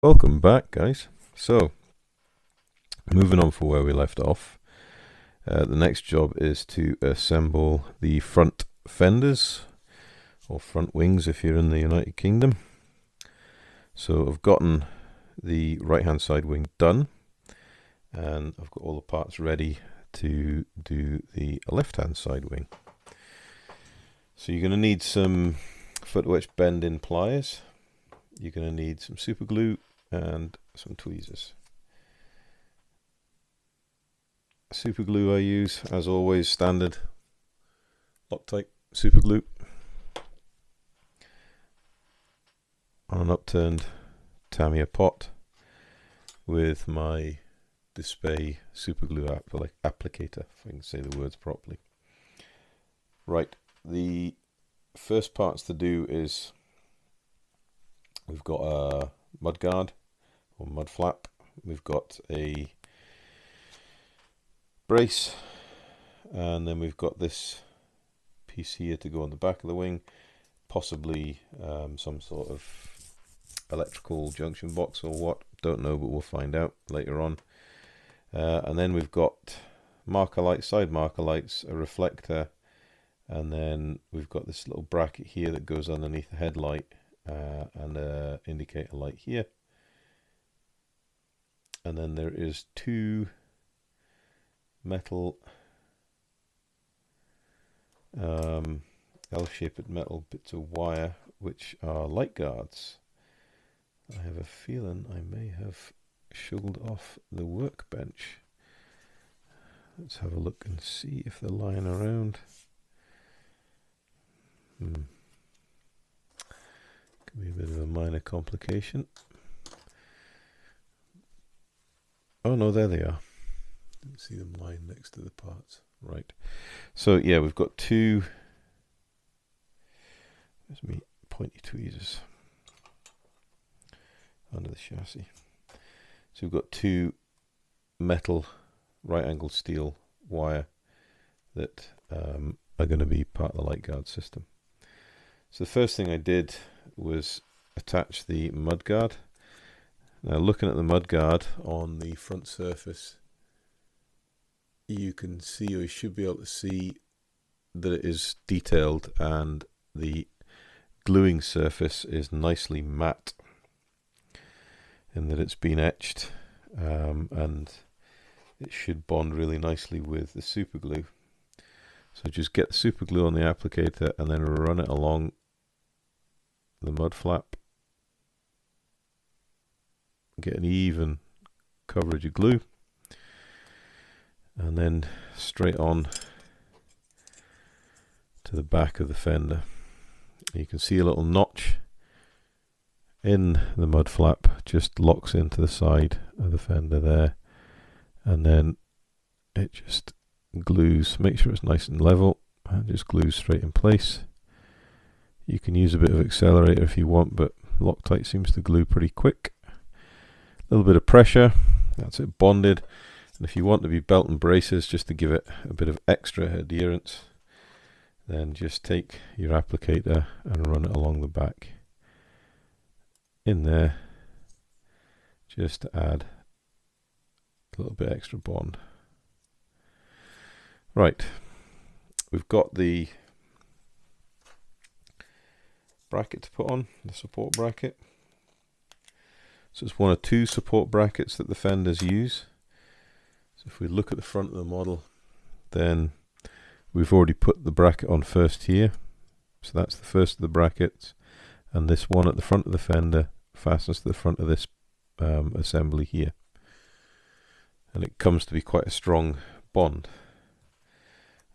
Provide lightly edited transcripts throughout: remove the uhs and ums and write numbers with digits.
Welcome back, guys. So, moving on from where we left off, the next job is to assemble the front fenders, or front wings if you're in the United Kingdom. So I've gotten the right hand side wing done, and I've got all the parts ready to do the left hand side wing. So you're going to need some foot wedge bend-in pliers. You're going to need some super glue and some tweezers. Super glue I use, as always, standard Loctite super glue on an upturned Tamiya pot with my Display super glue applicator, if I can say the words properly. Right, the first parts to do is we've got a mud guard or mud flap, we've got a brace, and then we've got this piece here to go on the back of the wing, possibly some sort of electrical junction box or what, don't know, but we'll find out later on. And then we've got marker lights, side marker lights, a reflector, and then we've got this little bracket here that goes underneath the headlight, and an indicator light here. And then there is two metal L-shaped metal bits of wire which are light guards. I have a feeling I may have shoveled off the workbench. Let's have a look and see if they're lying around. Could be a bit of a minor complication. Oh no, there they are. Didn't see them lying next to the parts. Right. So yeah, we've got two. There's me pointy tweezers under the chassis. So we've got two metal right angled steel wire that are going to be part of the light guard system. So the first thing I did was attach the mud guard. Now looking at the mud guard on the front surface, you can see, or you should be able to see, that it is detailed and the gluing surface is nicely matte in that it's been etched, and it should bond really nicely with the super glue. So just get the super glue on the applicator and then run it along the mud flap. Get an even coverage of glue, and then straight on to the back of the fender. You can see a little notch in the mud flap, just locks into the side of the fender there, and then it just glues. Make sure it's nice and level, and just glues straight in place. You can use a bit of accelerator if you want, but Loctite seems to glue pretty quick. A little bit of pressure, that's it bonded. And if you want to be belt and braces just to give it a bit of extra adherence, then just take your applicator and run it along the back in there, just to add a little bit extra bond. Right, we've got the bracket to put on, the support bracket. So it's one of two support brackets that the Fenders use. So if we look at the front of the model, then we've already put the bracket on first here. So that's the first of the brackets, and this one at the front of the fender fastens to the front of this assembly here. And it comes to be quite a strong bond.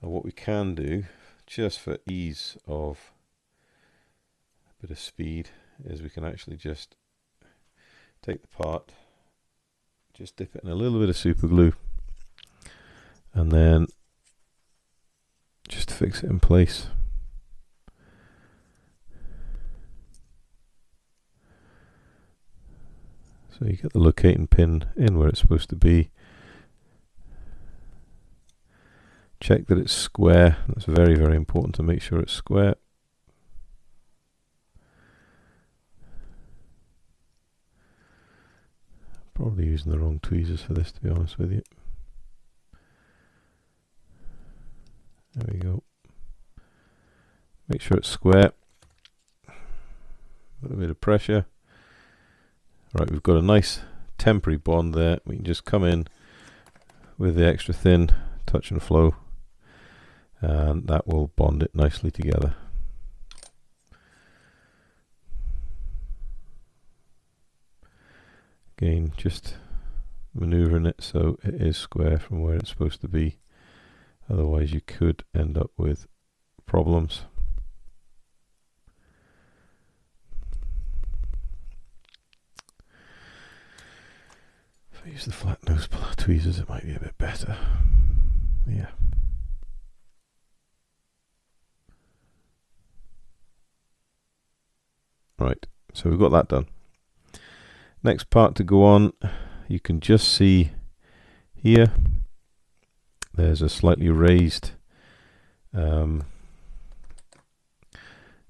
And what we can do, just for ease of a bit of speed, is we can actually just take the part, just dip it in a little bit of super glue, and then just fix it in place. So you get the locating pin in where it's supposed to be. Check that it's square. That's very, very important to make sure it's square. Probably using the wrong tweezers for this, to be honest with you. There we go. Make sure it's square. A little bit of pressure. Right, we've got a nice temporary bond there. We can just come in with the extra thin touch and flow, and that will bond it nicely together. Again, just maneuvering it so it is square from where it's supposed to be. Otherwise you could end up with problems. If I use the flat nose tweezers, it might be a bit better. Yeah. Right, so we've got that done. Next part to go on, you can just see here, there's a slightly raised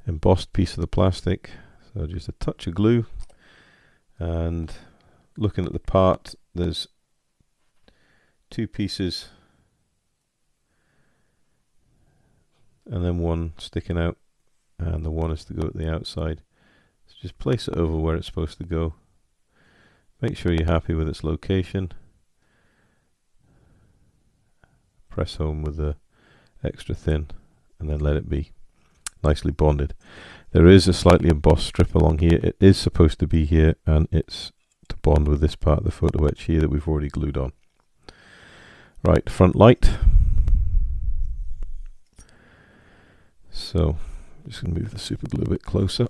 embossed piece of the plastic. So just a touch of glue, and looking at the part, there's two pieces and then one sticking out, and the one is to go at the outside. So just place it over where it's supposed to go. Make sure you're happy with its location. Press home with the extra thin and then let it be nicely bonded. There is a slightly embossed strip along here. It is supposed to be here, and it's to bond with this part of the photo etch here that we've already glued on. Right, front light. So I'm just going to move the super glue a bit closer.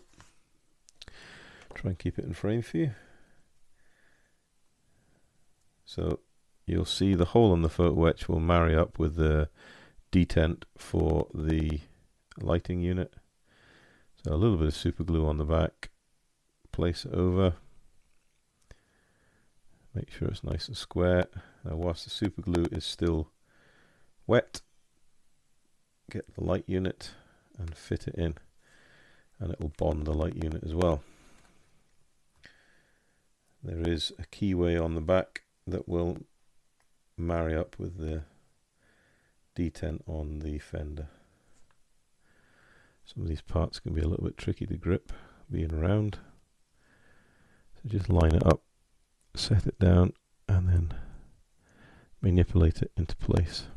Try and keep it in frame for you. So you'll see the hole in the photo etch will marry up with the detent for the lighting unit. So a little bit of super glue on the back, place it over, make sure it's nice and square. Now whilst the super glue is still wet, get the light unit and fit it in, and it will bond the light unit as well. There is a keyway on the back that will marry up with the detent on the Fender. Some of these parts can be a little bit tricky to grip being round, so just line it up, set it down, and then manipulate it into place.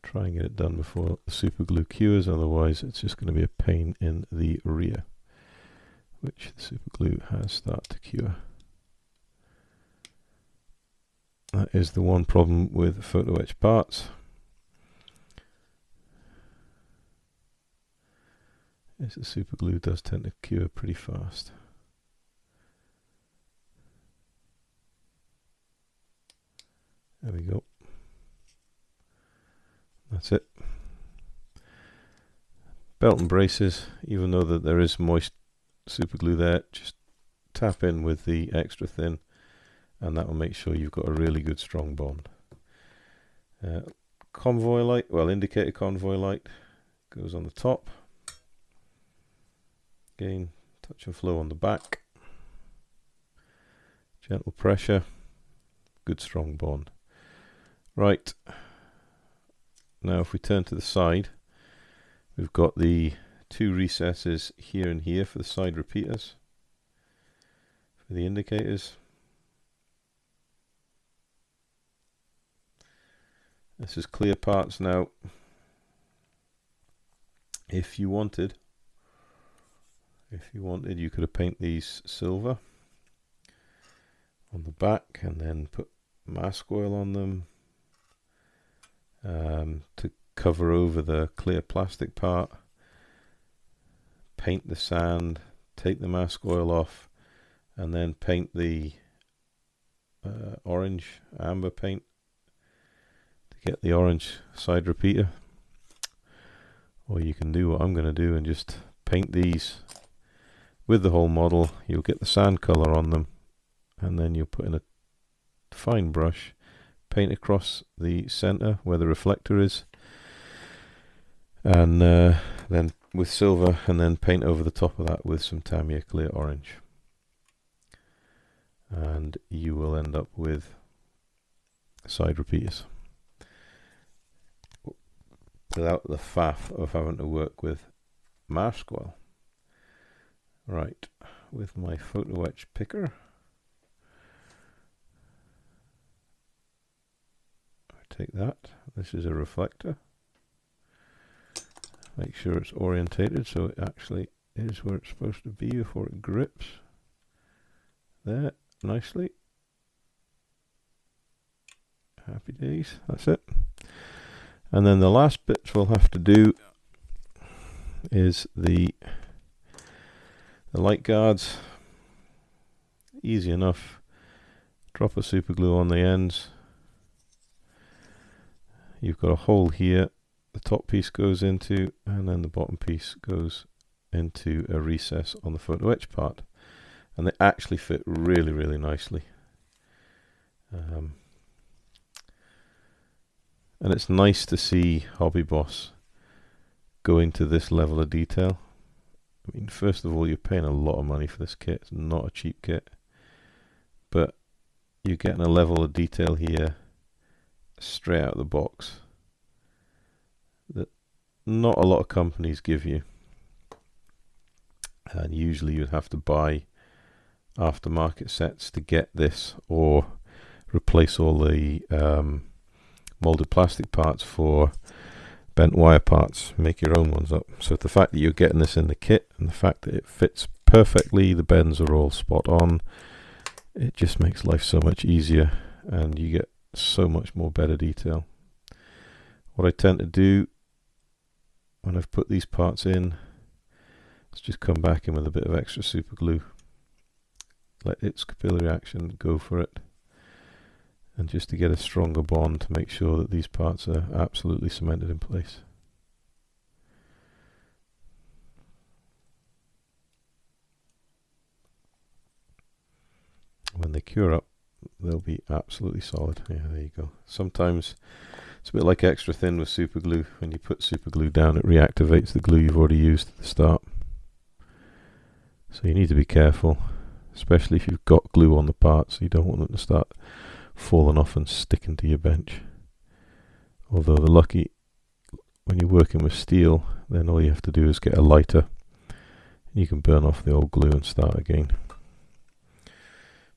Try and get it done before the super glue cures, otherwise it's just going to be a pain in the rear, which the super glue has started to cure. That is the one problem with photo etch parts, is the super glue does tend to cure pretty fast. There we go. That's it. Belt and braces, even though that there is moist super glue there, just tap in with the extra thin, and that will make sure you've got a really good strong bond. Convoy light, well, indicator convoy light goes on the top. Again, touch and flow on the back. Gentle pressure, good strong bond. Right, now if we turn to the side, we've got the two recesses here and here for the side repeaters, for the indicators. This is clear parts now. If you wanted, you could have painted these silver on the back and then put mask oil on them to cover over the clear plastic part, paint the sand, take the mask oil off, and then paint the orange amber paint to get the orange side repeater. Or you can do what I'm going to do and just paint these with the whole model. You'll get the sand color on them, and then you'll put in a fine brush, paint across the center where the reflector is, and then with silver and then paint over the top of that with some Tamiya clear orange. And you will end up with side repeaters without the faff of having to work with mask oil. Right, with my photo etch picker, I take that. This is a reflector. Make sure it's orientated so it actually is where it's supposed to be before it grips. There, nicely. Happy days, that's it. And then the last bits we'll have to do is the light guards. Easy enough. Drop a super glue on the ends. You've got a hole here. The top piece goes into, and then the bottom piece goes into a recess on the photo etch part. And they actually fit really, really nicely. And it's nice to see Hobby Boss go into this level of detail. I mean, first of all, you're paying a lot of money for this kit. It's not a cheap kit. But you're getting a level of detail here straight out of the box that not a lot of companies give you. And usually you'd have to buy aftermarket sets to get this, or replace all the molded plastic parts for bent wire parts, make your own ones up. So the fact that you're getting this in the kit and the fact that it fits perfectly, the bends are all spot on, it just makes life so much easier and you get so much more better detail. What I tend to do when I've put these parts in is just come back in with a bit of extra super glue, let its capillary action go for it, and just to get a stronger bond to make sure that these parts are absolutely cemented in place. When they cure up, they'll be absolutely solid. Yeah, there you go. Sometimes it's a bit like extra thin with super glue. When you put super glue down, it reactivates the glue you've already used at the start. So you need to be careful, especially if you've got glue on the parts. You don't want them to start falling off and sticking to your bench. Although they're lucky when you're working with steel, then all you have to do is get a lighter. You can burn off the old glue and start again.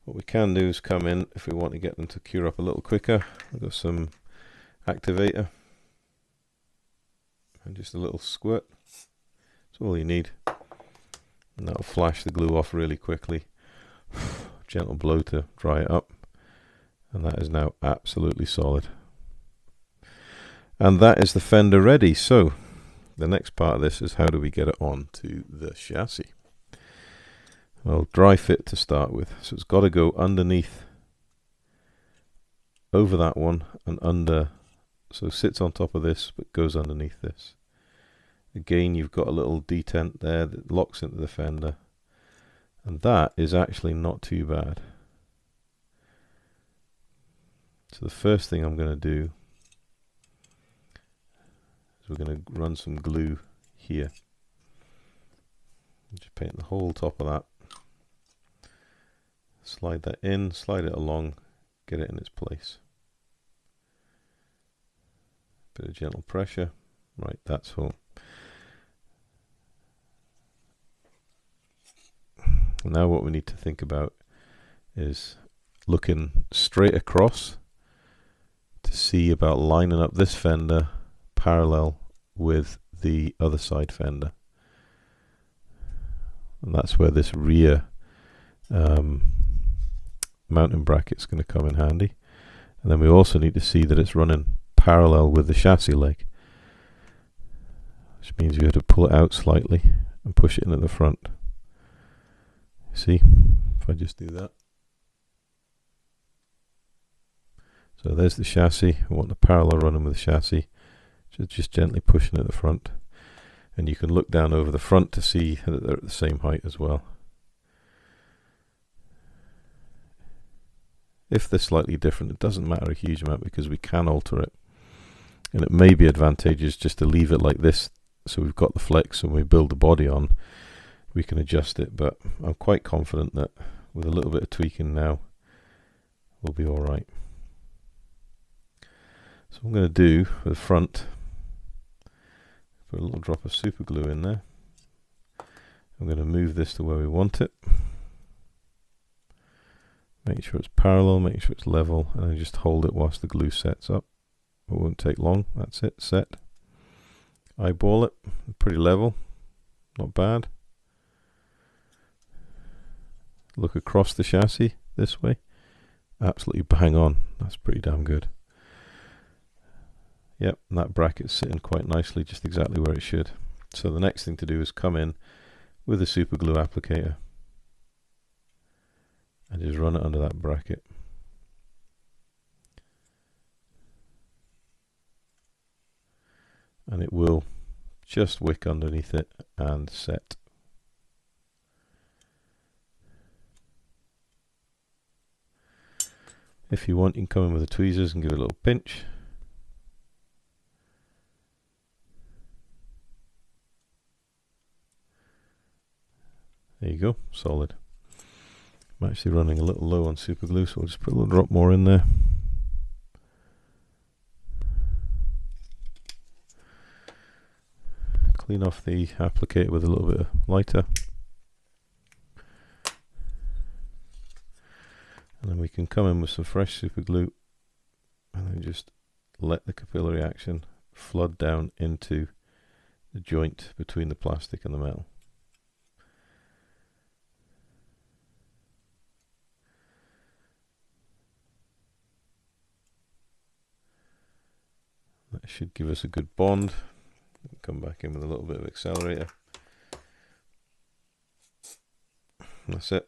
What we can do is come in, if we want to get them to cure up a little quicker, I've got some activator and just a little squirt. That's all you need, and that'll flash the glue off really quickly. Gentle blow to dry it up, and that is now absolutely solid. And that is the Fender ready. So the next part of this is how do we get it on to the chassis. Well, dry fit to start with, so it's got to go underneath, over that one, and under, so sits on top of this but goes underneath this. Again, you've got a little detent there that locks into the fender, and that is actually not too bad. So the first thing I'm going to do is we're going to run some glue here. Just paint the whole top of that. Slide that in, slide it along, get it in its place. Bit of gentle pressure. Right, that's all. Now what we need to think about is looking straight across to see about lining up this fender parallel with the other side fender. And that's where this rear mounting bracket's going to come in handy. And then we also need to see that it's running parallel with the chassis leg, which means you have to pull it out slightly and push it in at the front. See, if I just do that. So there's the chassis. I want the parallel running with the chassis. Just gently pushing at the front. And you can look down over the front to see that they're at the same height as well. If they're slightly different, it doesn't matter a huge amount because we can alter it. And it may be advantageous just to leave it like this so we've got the flex, and we build the body on, we can adjust it, but I'm quite confident that with a little bit of tweaking now, we'll be alright. So I'm going to do for the front, put a little drop of super glue in there. I'm going to move this to where we want it. Make sure it's parallel, make sure it's level, and then just hold it whilst the glue sets up. It won't take long. That's it, set. Eyeball it, pretty level, not bad. Look across the chassis this way, absolutely bang on. That's pretty damn good. Yep, and that bracket's sitting quite nicely, just exactly where it should. So the next thing to do is come in with a super glue applicator and just run it under that bracket. And it will just wick underneath it and set. If you want, you can come in with the tweezers and give it a little pinch. There you go, solid. I'm actually running a little low on super glue, so we'll just put a little drop more in there. Clean off the applicator with a little bit of lighter. And then we can come in with some fresh super glue and then just let the capillary action flood down into the joint between the plastic and the metal. That should give us a good bond. Come back in with a little bit of accelerator. That's it.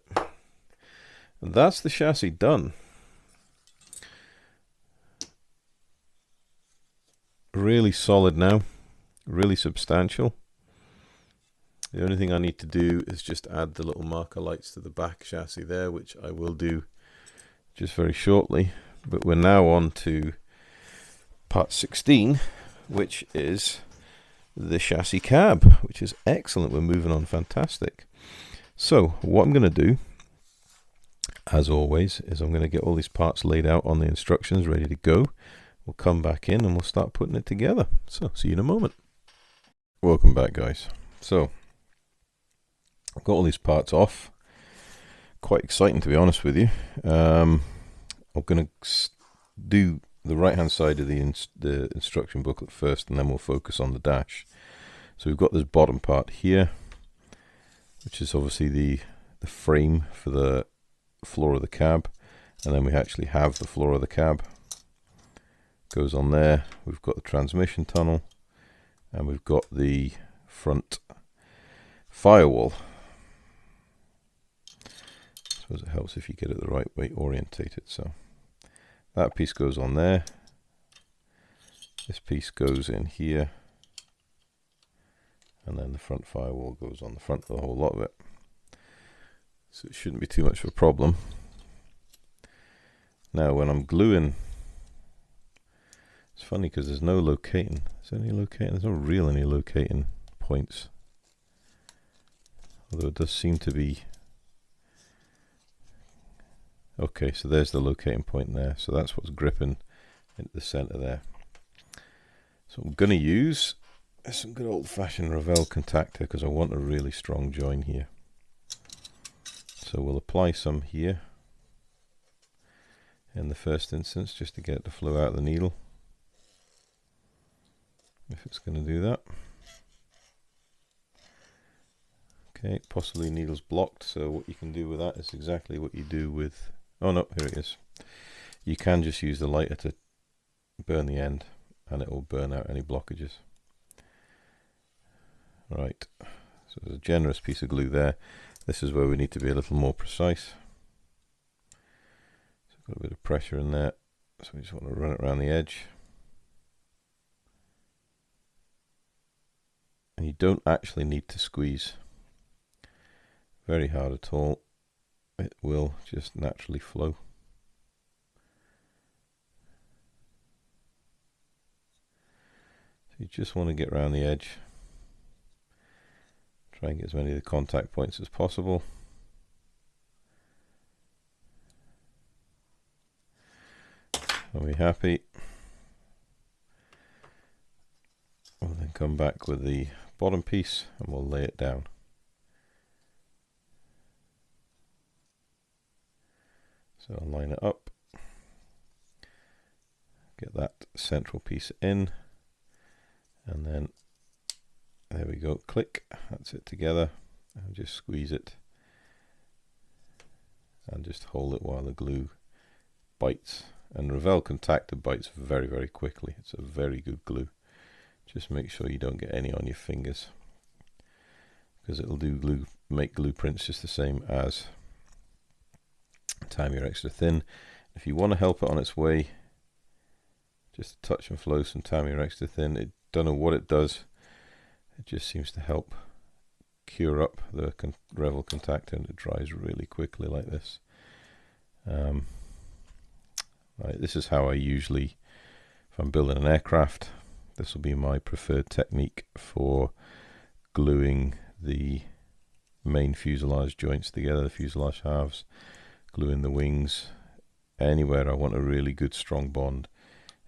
And that's the chassis done. Really solid now, really substantial. The only thing I need to do is just add the little marker lights to the back chassis there, which I will do just very shortly. But we're now on to part 16, which is the chassis cab, which is excellent. We're moving on fantastic. So what I'm going to do, as always, is I'm going to get all these parts laid out on the instructions, ready to go. We'll come back in and we'll start putting it together. So see you in a moment. Welcome back, guys. So I've got all these parts off. Quite exciting, to be honest with you. I'm going to do the right hand side of the instruction booklet first, and then we'll focus on the dash. So we've got this bottom part here, which is obviously the frame for the floor of the cab, and then we actually have the floor of the cab. Goes on there. We've got the transmission tunnel, and we've got the front firewall. I suppose it helps if you get it the right way orientated. So that piece goes on there. This piece goes in here, and then the front firewall goes on the front of the whole lot of it. So it shouldn't be too much of a problem. Now when I'm gluing, it's funny because there's no locating. Is there any locating? There's no real any locating points. Although it does seem to be. Okay, so there's the locating point there. So that's what's gripping into the center there. So I'm going to use some good old-fashioned Revell contactor because I want a really strong join here. So we'll apply some here in the first instance, just to get the flow out of the needle, if it's going to do that. Okay, possibly needle's blocked, so what you can do with that is exactly what you do with, oh no, here it is. You can just use the lighter to burn the end and it will burn out any blockages. Right, so there's a generous piece of glue there. This is where we need to be a little more precise. So I've got a bit of pressure in there, so we just want to run it around the edge. And you don't actually need to squeeze very hard at all. It will just naturally flow. So you just want to get around the edge. Try and get as many of the contact points as possible. Are we happy? We'll then come back with the bottom piece and we'll lay it down. So I'll line it up, get that central piece in, and then there we go, click, that's it together, and just squeeze it and just hold it while the glue bites. And Revell Contactor bites very, very quickly. It's a very good glue. Just make sure you don't get any on your fingers, because it'll do make glue prints just the same as Tamiya Extra Thin. If you want to help it on its way, just touch and flow some Tamiya Extra Thin. I don't know what it does. It just seems to help cure up the Revell Contactor, and it dries really quickly like this. Right, this is how I usually, if I'm building an aircraft, this will be my preferred technique for gluing the main fuselage joints together, the fuselage halves, gluing the wings. Anywhere I want a really good strong bond,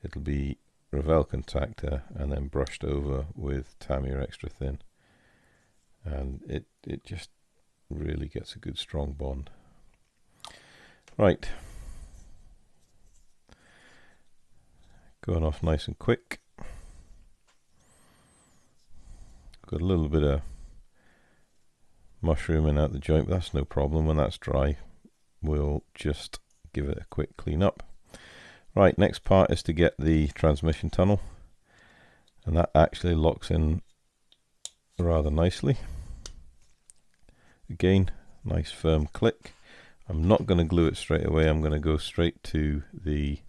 it'll be Revell Contactor and then brushed over with Tamiya Extra Thin, and it just really gets a good strong bond. Right, going off nice and quick. Got a little bit of mushrooming out the joint, but that's no problem. When that's dry, we'll just give it a quick clean up. Right, next part is to get the transmission tunnel, and that actually locks in rather nicely. Again, nice firm click. I'm not going to glue it straight away. I'm going to go straight to the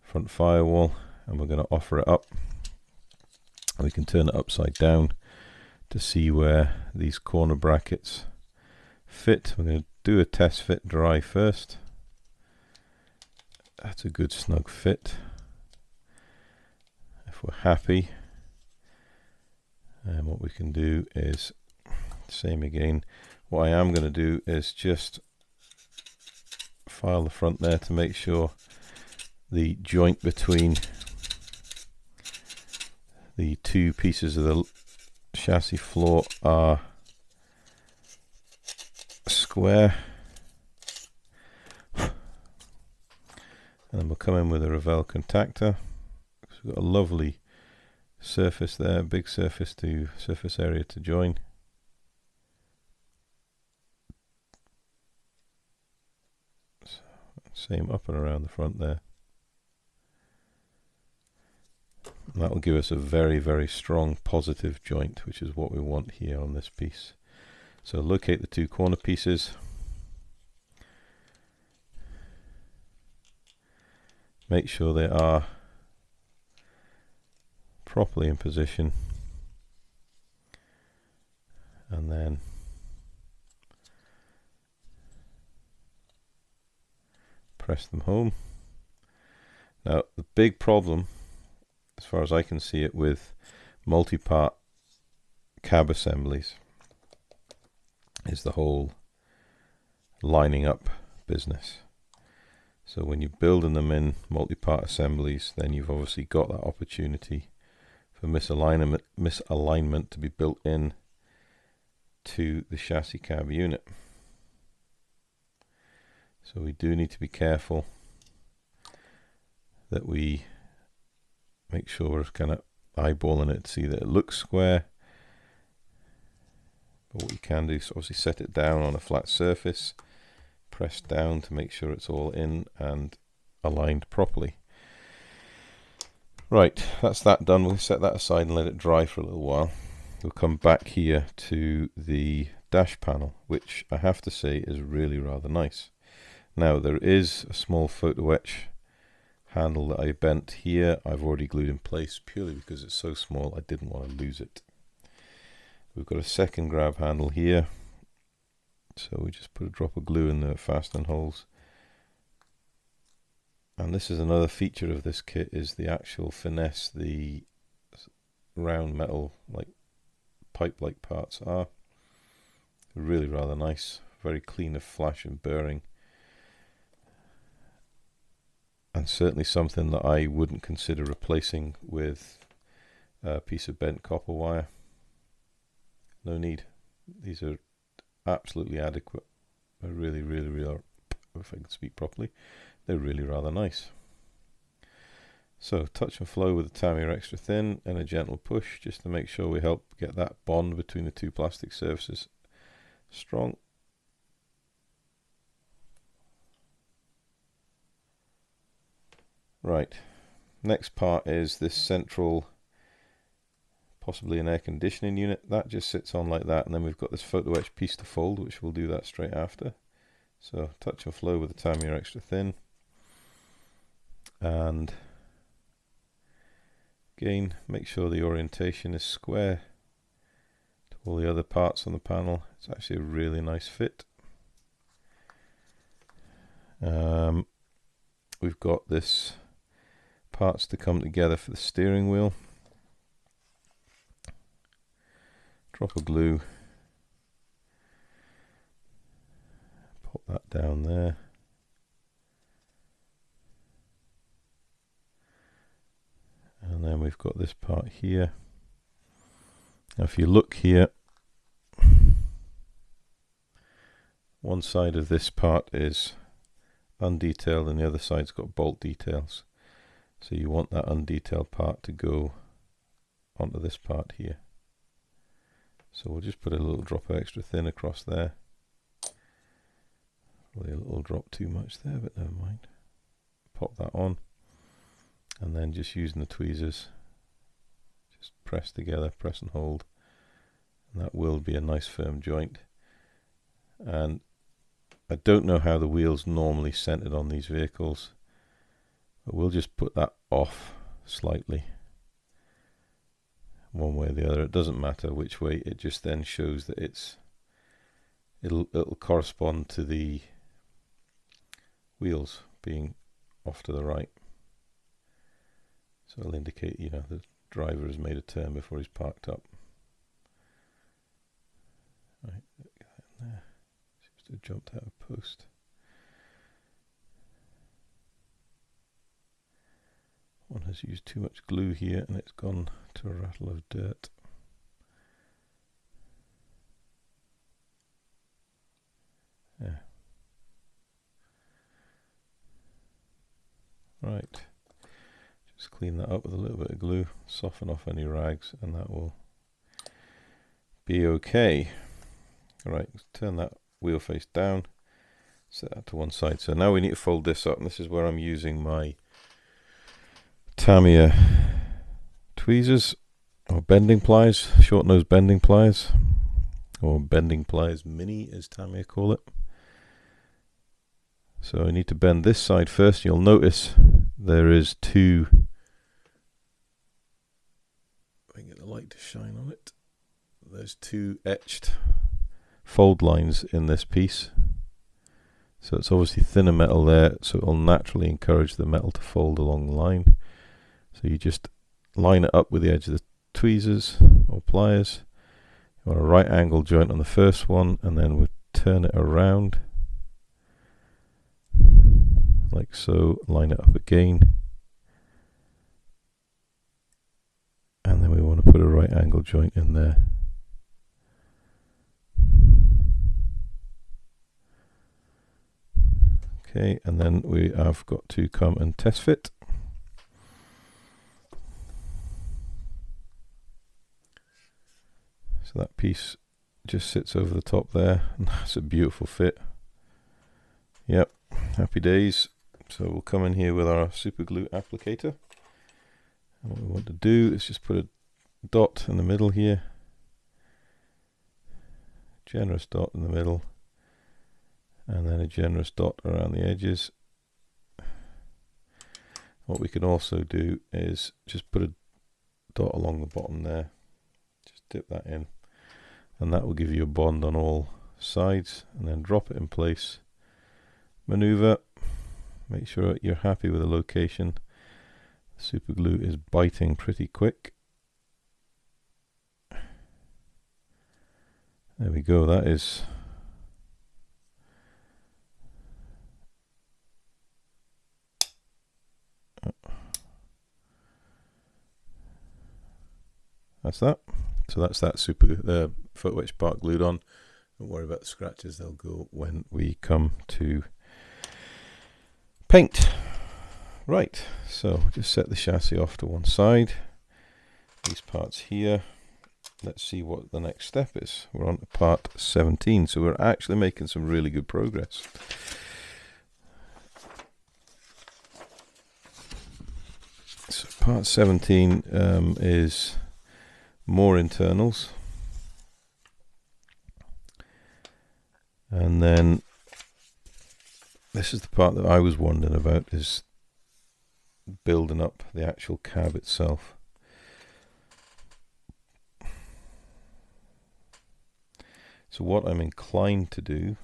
front firewall, and we're going to offer it up. We can turn it upside down to see where these corner brackets fit. We're going to do a test fit dry first. That's a good snug fit. If we're happy, and what we can do is same again. What I am going to do is just file the front there to make sure the joint between the two pieces of the chassis floor are square. And then we'll come in with a Revell Contactor. So we've got a lovely surface there, big surface area to join. So, same up and around the front there. And that will give us a very, very strong positive joint, which is what we want here on this piece. So locate the two corner pieces. Make sure they are properly in position, and then press them home. Now the big problem, as far as I can see it, with multi-part cab assemblies is the whole lining up business. So when you're building them in multi-part assemblies, then you've obviously got that opportunity for misalignment to be built in to the chassis cab unit. So we do need to be careful that we make sure we're kind of eyeballing it to see that it looks square. But what you can do is obviously set it down on a flat surface, press down to make sure it's all in and aligned properly. Right, that's that done. We'll set that aside and let it dry for a little while. We'll come back here to the dash panel, which I have to say is really rather nice. Now there is a small photo etch handle that I bent here. I've already glued in place purely because it's so small I didn't want to lose it. We've got a second grab handle here, so we just put a drop of glue in the fastening holes. And this is another feature of this kit, is the actual finesse, the round metal like pipe-like parts are. Really rather nice, very clean of flash and burring, and certainly something that I wouldn't consider replacing with a piece of bent copper wire. No need. These are absolutely adequate. They're really, if I can speak properly, they're really rather nice. So touch and flow with the Tamiya extra thin and a gentle push, just to make sure we help get that bond between the two plastic surfaces strong. Right, next part is this central, possibly an air conditioning unit. That just sits on like that, and then we've got this photo etch piece to fold, which we'll do that straight after. So touch and flow with the Tamiya extra thin, and again make sure the orientation is square to all the other parts on the panel. It's actually a really nice fit. We've got this parts to come together for the steering wheel. Drop of glue, pop that down there, and then we've got this part here. Now if you look here, one side of this part is undetailed and the other side's got bolt details, so you want that undetailed part to go onto this part here. So we'll just put a little drop of extra thin across there. Probably a little drop too much there, but never mind. Pop that on, and then just using the tweezers, just press together, press and hold, and that will be a nice firm joint. And I don't know how the wheel's normally centered on these vehicles, but we'll just put that off slightly, one way or the other. It doesn't matter which way, it just then shows that it'll correspond to the wheels being off to the right. So it'll indicate, you know, the driver has made a turn before he's parked up. Right, get that in there. Seems to have jumped out of post. One has used too much glue here and it's gone to a rattle of dirt. Yeah. Right. Just clean that up with a little bit of glue, soften off any rags, and that will be okay. Alright, let's turn that wheel face down, set that to one side. So now we need to fold this up, and this is where I'm using my Tamiya tweezers, or bending pliers, short nose bending pliers, or bending pliers mini as Tamiya call it. So I need to bend this side first. You'll notice there is two, if I can get the light to shine on it, there's two etched fold lines in this piece. So it's obviously thinner metal there, so it'll naturally encourage the metal to fold along the line. So you just line it up with the edge of the tweezers or pliers. You want a right angle joint on the first one, and then we'll turn it around like so, line it up again, and then we want to put a right angle joint in there. Okay, and then we have got to come and test fit. So that piece just sits over the top there, and that's a beautiful fit. Yep, happy days. So we'll come in here with our super glue applicator, and what we want to do is just put a dot in the middle here, generous dot in the middle, and then a generous dot around the edges. What we can also do is just put a dot along the bottom there, just dip that in, and that will give you a bond on all sides, and then drop it in place, maneuver, make sure you're happy with the location. Super glue is biting pretty quick. There we go, that is that's that. So that's that super foot wedge part glued on. Don't worry about the scratches, they'll go when we come to paint. Right, so just set the chassis off to one side. These parts here. Let's see what the next step is. We're on to part 17, so we're actually making some really good progress. So part 17 is more internals. And then this is the part that I was wondering about, is building up the actual cab itself. So what I'm inclined to do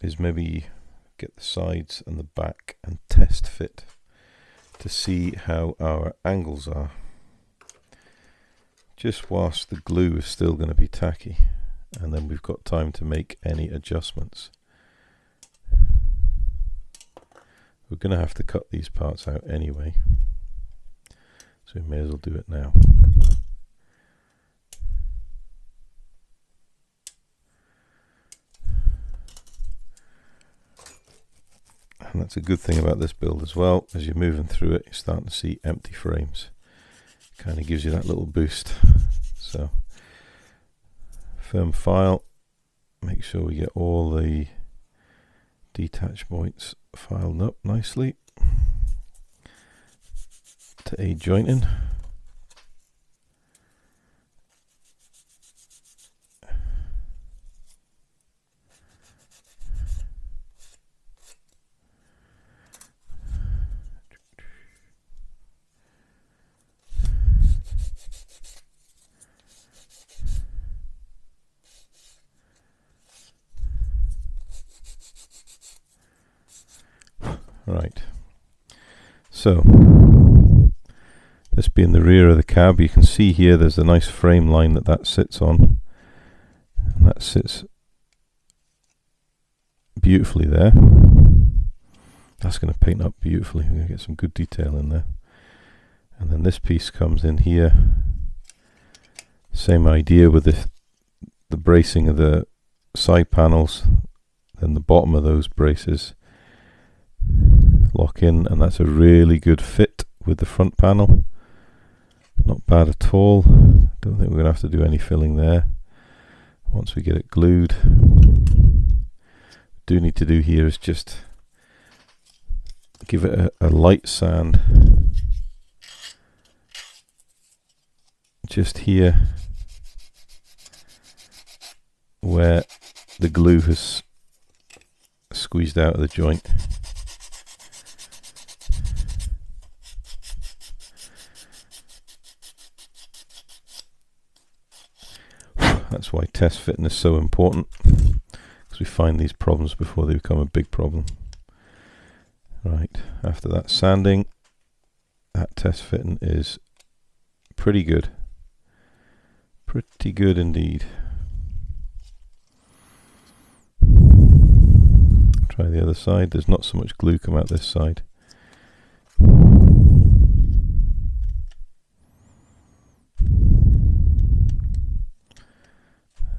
is maybe get the sides and the back and test fit to see how our angles are, just whilst the glue is still going to be tacky, and then we've got time to make any adjustments. We're going to have to cut these parts out anyway, so we may as well do it now. And that's a good thing about this build as well. As you're moving through it, you're starting to see empty frames. Kind of gives you that little boost. So, firm file. Make sure we get all the detached points filed up nicely to aid jointing. Right, so this being the rear of the cab, you can see here there's a nice frame line that sits on, and that sits beautifully there. That's going to paint up beautifully. We're going to get some good detail in there. And then this piece comes in here. Same idea with the bracing of the side panels, then the bottom of those braces lock in, and that's a really good fit with the front panel. Not bad at all. Don't think we're going to have to do any filling there once we get it glued. Do need to do here is just give it a light sand just here where the glue has squeezed out of the joint. That's why test fitting is so important, because we find these problems before they become a big problem. Right, after that sanding, that test fitting is pretty good. Pretty good indeed. Try the other side. There's not so much glue come out this side.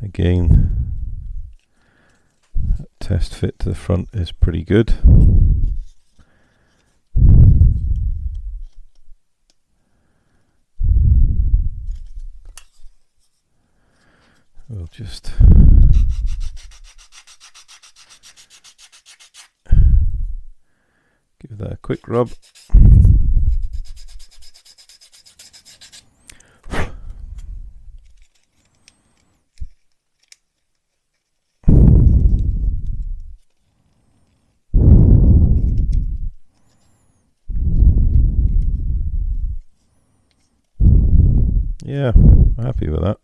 Again, that test fit to the front is pretty good. We'll just give that a quick rub. Yeah, I'm happy with that.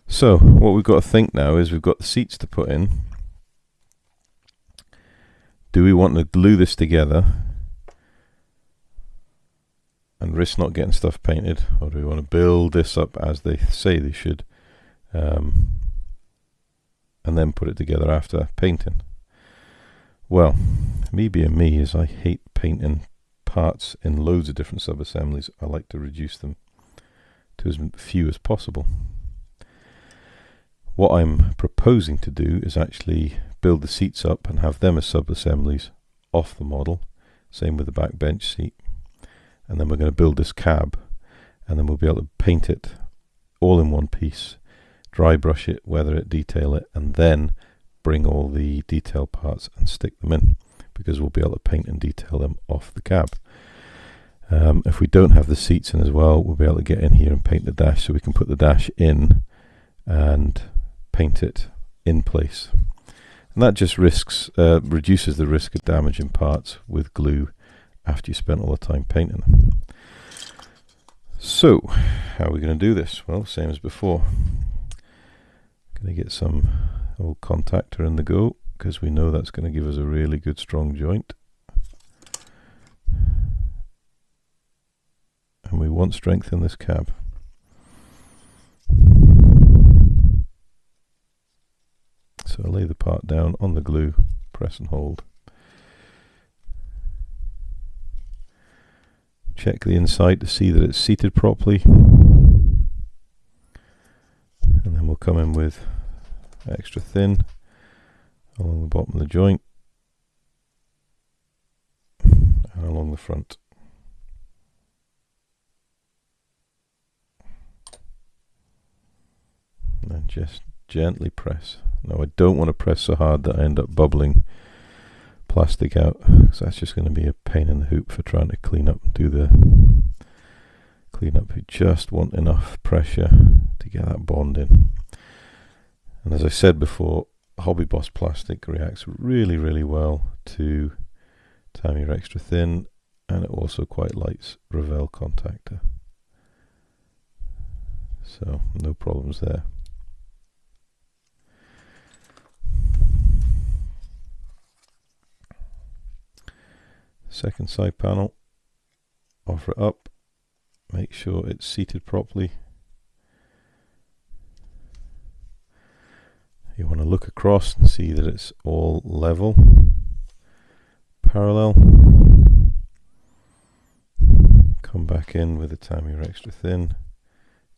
So what we've got to think now is we've got the seats to put in. Do we want to glue this together and risk not getting stuff painted, or do we want to build this up as they say they should, and then put it together after painting? Well, me being me, is I hate painting parts in loads of different sub-assemblies. I like to reduce them to as few as possible. What I'm proposing to do is actually build the seats up and have them as sub-assemblies off the model. Same with the back bench seat. And then we're going to build this cab, and then we'll be able to paint it all in one piece, dry brush it, weather it, detail it, and then bring all the detail parts and stick them in, because we'll be able to paint and detail them off the cab. If we don't have the seats in as well, we'll be able to get in here and paint the dash, so we can put the dash in and paint it in place. And that just reduces the risk of damaging parts with glue after you spent all the time painting them. So, how are we going to do this? Well, same as before. Going to get some old contactor in the go, because we know that's going to give us a really good strong joint. And we want strength in this cab. So I lay the part down on the glue, press and hold. Check the inside to see that it's seated properly. And then we'll come in with extra thin along the bottom of the joint and along the front. And just gently press. Now I don't want to press so hard that I end up bubbling plastic out, because that's just going to be a pain in the hoop for trying to clean up and do the clean up. You just want enough pressure to get that bond in. And as I said before, Hobby Boss plastic reacts really, really well to Tamiya Extra Thin, and it also quite likes Revell contactor. So no problems there. Second side panel, offer it up, make sure it's seated properly. You want to look across and see that it's all level, parallel. Come back in with the Tamiya Extra Thin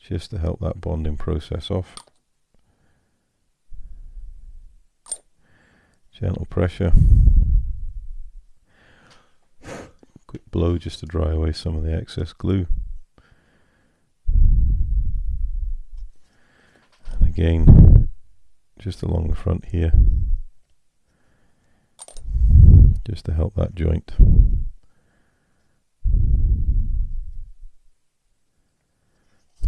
just to help that bonding process off. Gentle pressure. Quick blow just to dry away some of the excess glue. And again, just along the front here, just to help that joint.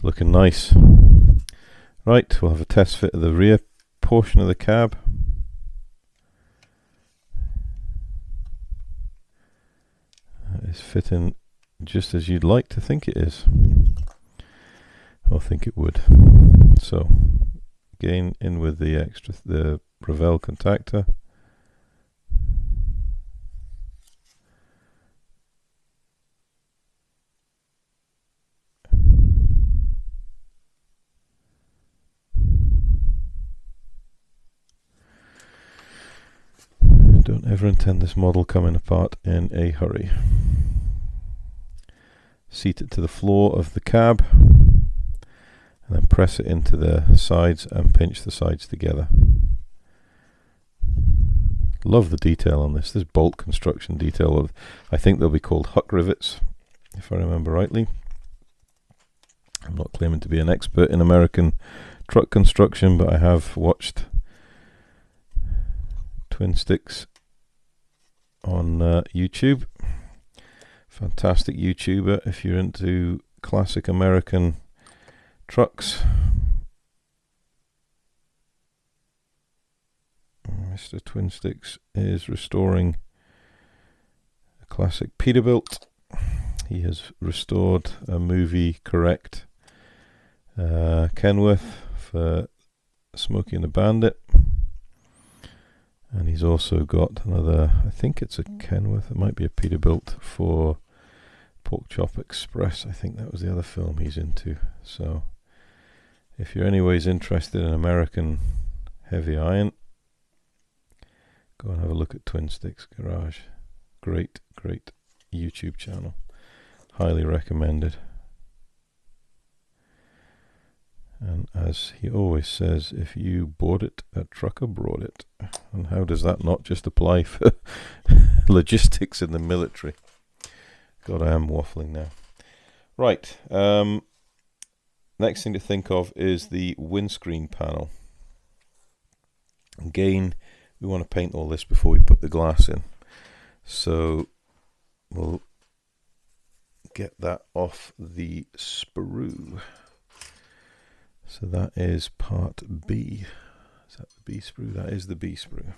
Looking nice. Right, we'll have a test fit of the rear portion of the cab. Is fitting just as you'd like to think it is, or think it would. So again, in with the Revell contactor. Don't ever intend this model coming apart in a hurry. Seat it to the floor of the cab, and then press it into the sides and pinch the sides together. Love the detail on this. This bolt construction detail, I think they'll be called huck rivets, if I remember rightly. I'm not claiming to be an expert in American truck construction, but I have watched Twin Sticks on YouTube. Fantastic YouTuber if you're into classic American trucks. Mr. Twin Sticks is restoring a classic Peterbilt. He has restored a movie correct Kenworth for Smokey and the Bandit. And he's also got another, I think it's a Kenworth, it might be a Peterbilt for Pork Chop Express, I think that was the other film he's into. So if you're anyways interested in American heavy iron, go and have a look at Twin Sticks Garage. Great YouTube channel. Highly recommended. And as he always says, if you bought it, a trucker brought it. And how does that not just apply for logistics in the military? God, I am waffling now. Right. Next thing to think of is the windscreen panel. Again, we want to paint all this before we put the glass in. So we'll get that off the sprue. So that is part B. Is that the B sprue? That is the B sprue.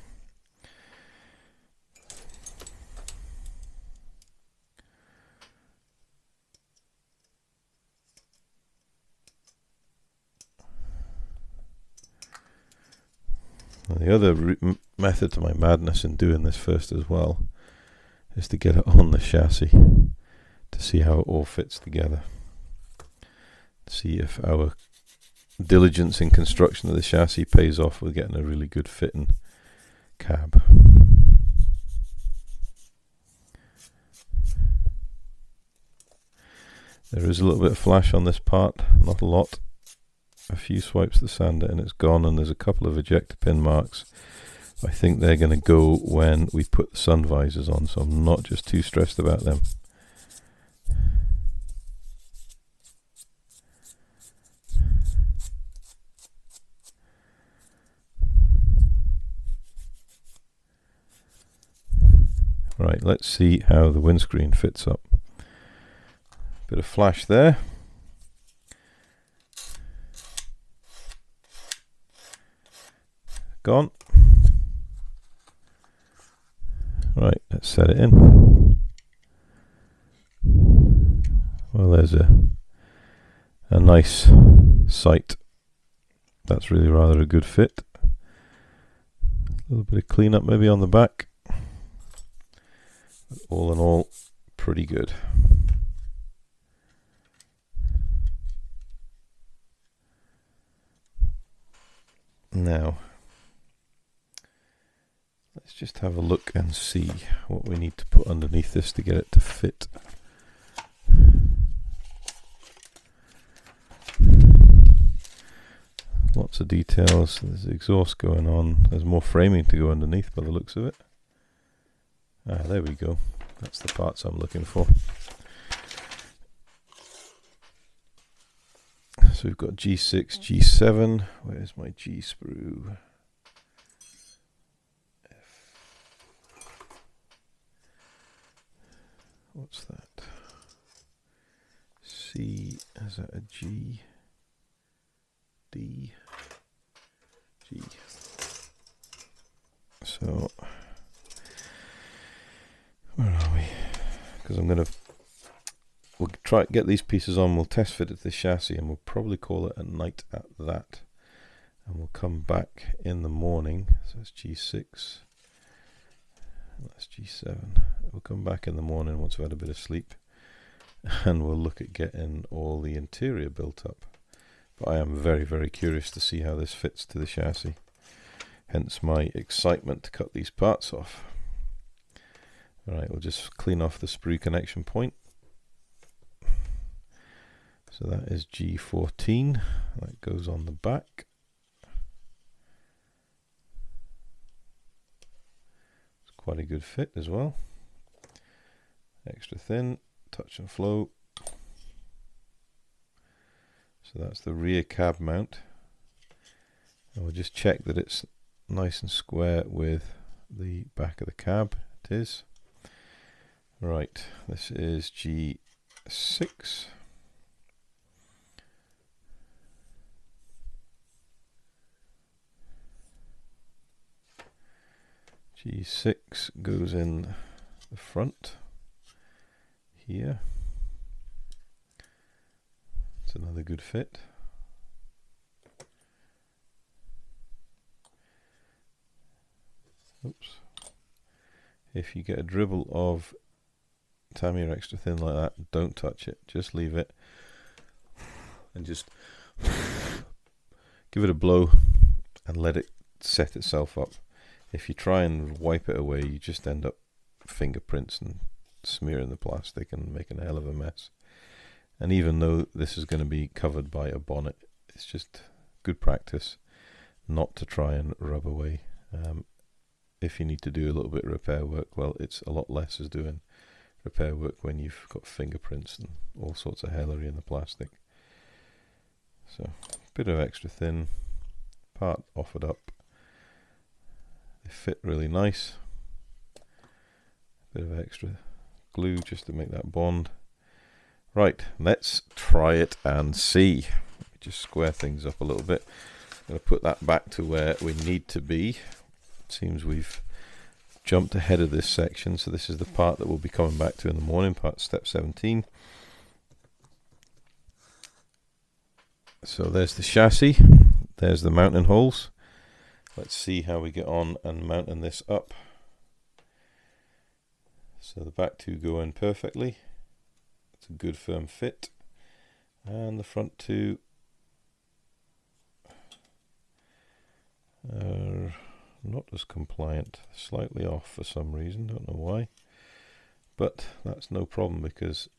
The other method to my madness in doing this first as well is to get it on the chassis to see how it all fits together. See if our diligence in construction of the chassis pays off with getting a really good fitting cab. There is a little bit of flash on this part, not a lot. A few swipes of the sander and it's gone, and there's a couple of ejector pin marks. I think they're going to go when we put the sun visors on, so I'm not just too stressed about them. Right, let's see how the windscreen fits up. Bit of flash there. Gone. Right, let's set it in. Well, there's a nice sight. That's really rather a good fit. A little bit of cleanup maybe on the back. But all in all, pretty good. Now, let's just have a look and see what we need to put underneath this to get it to fit. Lots of details. There's exhaust going on. There's more framing to go underneath by the looks of it. Ah, there we go. That's the parts I'm looking for. So we've got G6, G7. Where's my G sprue? What's that? C, is that a G? D? G. So, where are we? Because we'll try to get these pieces on, we'll test fit it to the chassis, and we'll probably call it a night at that. And we'll come back in the morning. So that's G6. That's G7. We'll come back in the morning once we've had a bit of sleep, and we'll look at getting all the interior built up. But I am very, very curious to see how this fits to the chassis. Hence my excitement to cut these parts off. Alright, we'll just clean off the sprue connection point. So that is G14. That goes on the back. It's quite a good fit as well. Extra thin, touch and flow. So that's the rear cab mount. And we'll just check that it's nice and square with the back of the cab. It is. Right, this is G6. G6 goes in the front here. It's another good fit. Oops. If you get a dribble of Tamiya extra thin like that. Don't touch it. Just leave it. And just give it a blow and let it set itself up. If you try and wipe it away, you just end up fingerprints and smearing the plastic and making a hell of a mess. And even though this is going to be covered by a bonnet, it's just good practice not to try and rub away. If you need to do a little bit of repair work, well, it's a lot less as doing repair work when you've got fingerprints and all sorts of hellery in the plastic. So, a bit of extra thin, part offered up. They fit really nice. Bit of extra glue just to make that bond. Right, let's try it and see. Just square things up a little bit. I'm going to put that back to where we need to be. It seems we've jumped ahead of this section, so this is the part that we'll be coming back to in the morning, part step 17. So there's the chassis, there's the mounting holes. Let's see how we get on and mounting this up. So the back two go in perfectly. It's a good firm fit. And the front two are not as compliant, slightly off for some reason, don't know why. But that's no problem because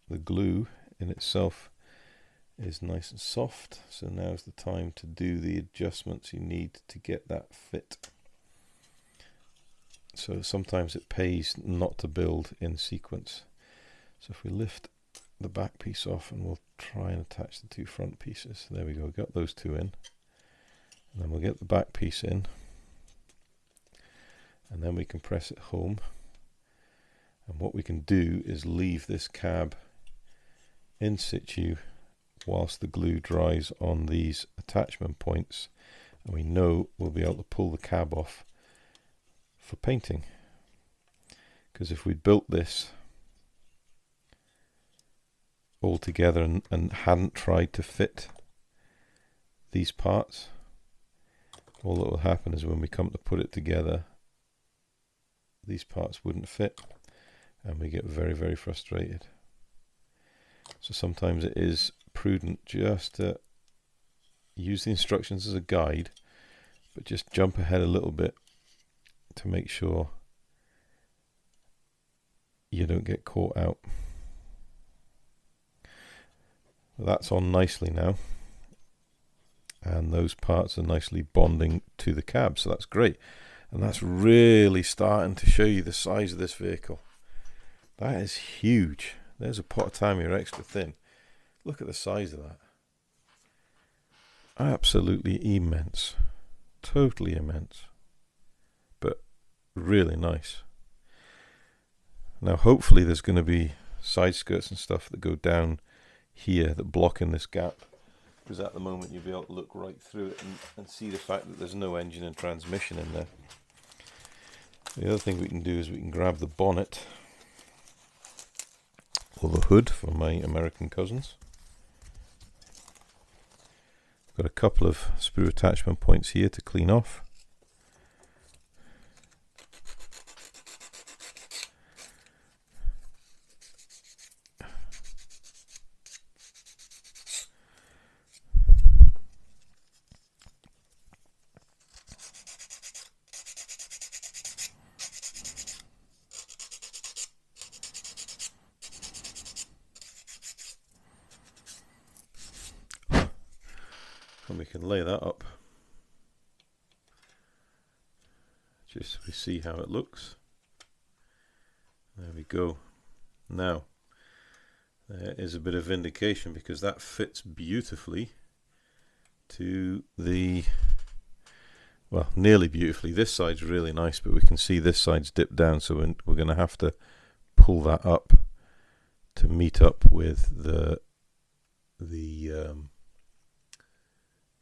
the glue in itself is nice and soft, so now's the time to do the adjustments you need to get that fit. So sometimes it pays not to build in sequence. So if we lift the back piece off and we'll try and attach the two front pieces. There we go, got those two in. And then we'll get the back piece in. And then we can press it home. And what we can do is leave this cab in situ whilst the glue dries on these attachment points, and we know we'll be able to pull the cab off for painting. Because if we'd built this all together and hadn't tried to fit these parts, all that will happen is when we come to put it together, these parts wouldn't fit and we get very, very frustrated. So sometimes it is prudent just to use the instructions as a guide, but just jump ahead a little bit to make sure you don't get caught out. That's on nicely now, and those parts are nicely bonding to the cab, so that's great. And that's really starting to show you the size of this vehicle. That is huge. There's a pot of Tamiya extra thin. Look at the size of that. Absolutely immense. Totally immense. But really nice. Now hopefully there's going to be side skirts and stuff that go down here that block in this gap. Because at the moment you'll be able to look right through it and see the fact that there's no engine and transmission in there. The other thing we can do is we can grab the bonnet or the hood for my American cousins. Got a couple of sprue attachment points here to clean off. And we can lay that up just so we see how it looks. There we go. Now there is a bit of vindication because that fits beautifully to the, well, nearly beautifully. This side's really nice, but we can see this side's dipped down, so we're going to have to pull that up to meet up with the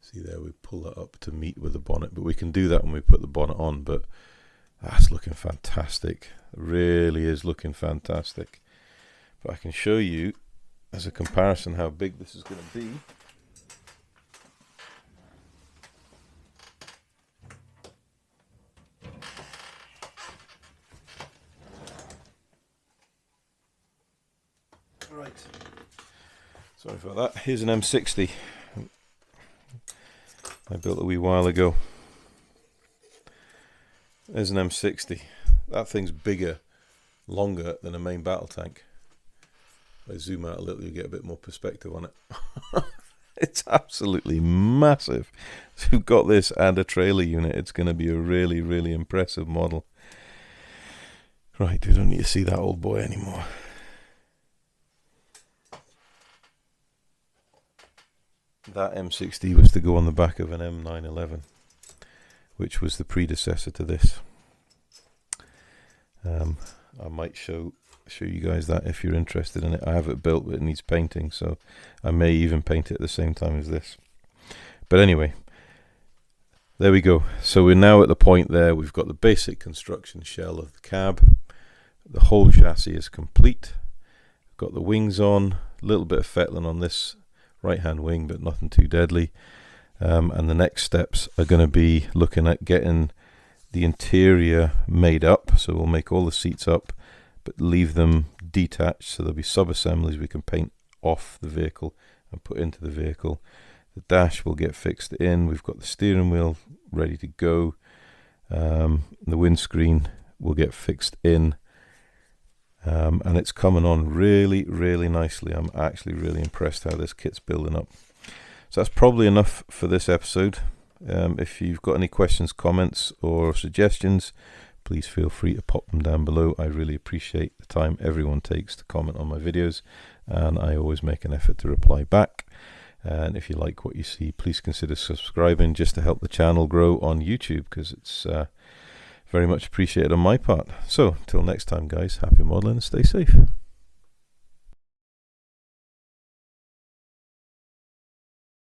see there, we pull that up to meet with the bonnet, but we can do that when we put the bonnet on. But that's looking fantastic. It really is looking fantastic. But I can show you as a comparison how big this is going to be. Sorry for that. Here's an M60 I built a wee while ago. There's an M60. That thing's bigger, longer than a main battle tank. If I zoom out a little, you get a bit more perspective on it. It's absolutely massive. So we've got this and a trailer unit. It's going to be a really, really impressive model. Right, we don't need to see that old boy anymore. That M60 was to go on the back of an M911, which was the predecessor to this. I might show you guys that if you're interested in it. I have it built, but it needs painting, so I may even paint it at the same time as this. But anyway, there we go. So we're now at the point there. We've got the basic construction shell of the cab. The whole chassis is complete. Got the wings on, a little bit of fettling on this right hand wing, but nothing too deadly. And the next steps are going to be looking at getting the interior made up. So we'll make all the seats up, but leave them detached, so there'll be sub-assemblies we can paint off the vehicle and put into the vehicle. The dash will get fixed in. We've got the steering wheel ready to go. The windscreen will get fixed in. And it's coming on really, really nicely. I'm actually really impressed how this kit's building up. So that's probably enough for this episode. If you've got any questions, comments, or suggestions, please feel free to pop them down below. I really appreciate the time everyone takes to comment on my videos, and I always make an effort to reply back. And if you like what you see, please consider subscribing just to help the channel grow on YouTube, because it's very much appreciated on my part. So, till next time, guys, happy modeling and stay safe.